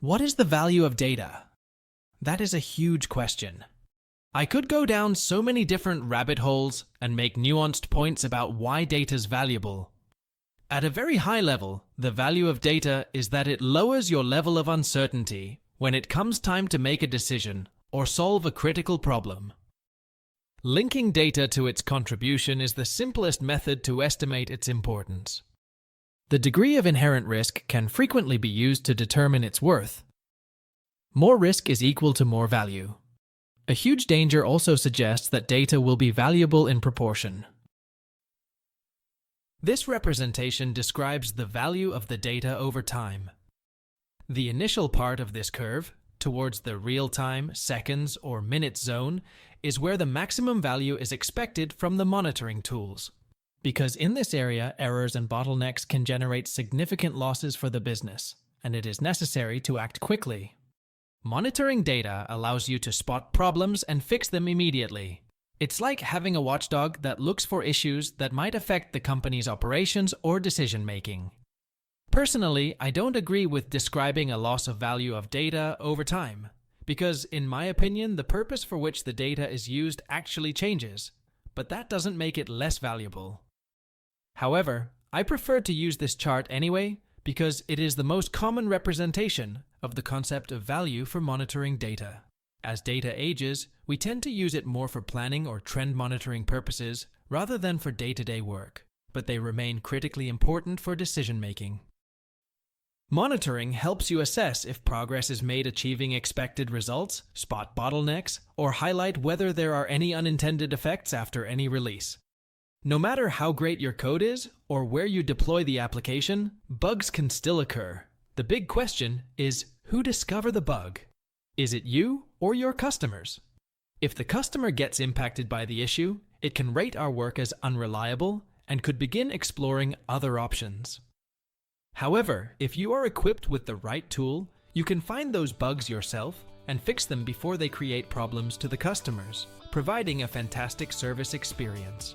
What is the value of data? That is a huge question. I could go down so many different rabbit holes and make nuanced points about why data is valuable. At a very high level, the value of data is that it lowers your level of uncertainty when it comes time to make a decision or solve a critical problem. Linking data to its contribution is the simplest method to estimate its importance. The degree of inherent risk can frequently be used to determine its worth. More risk is equal to more value. A huge danger also suggests that data will be valuable in proportion. This representation describes the value of the data over time. The initial part of this curve, towards the real-time, seconds, or minutes zone, is where the maximum value is expected from the monitoring tools. Because in this area, errors and bottlenecks can generate significant losses for the business, and it is necessary to act quickly. Monitoring data allows you to spot problems and fix them immediately. It's like having a watchdog that looks for issues that might affect the company's operations or decision-making. Personally, I don't agree with describing a loss of value of data over time, because in my opinion, the purpose for which the data is used actually changes, but that doesn't make it less valuable. However, I prefer to use this chart anyway because it is the most common representation of the concept of value for monitoring data. As data ages, we tend to use it more for planning or trend monitoring purposes rather than for day-to-day work, but they remain critically important for decision-making. Monitoring helps you assess if progress is made achieving expected results, spot bottlenecks, or highlight whether there are any unintended effects after any release. No matter how great your code is or where you deploy the application, bugs can still occur. The big question is, who discovered the bug? Is it you or your customers? If the customer gets impacted by the issue, it can rate our work as unreliable and could begin exploring other options. However, if you are equipped with the right tool, you can find those bugs yourself and fix them before they create problems to the customers, providing a fantastic service experience.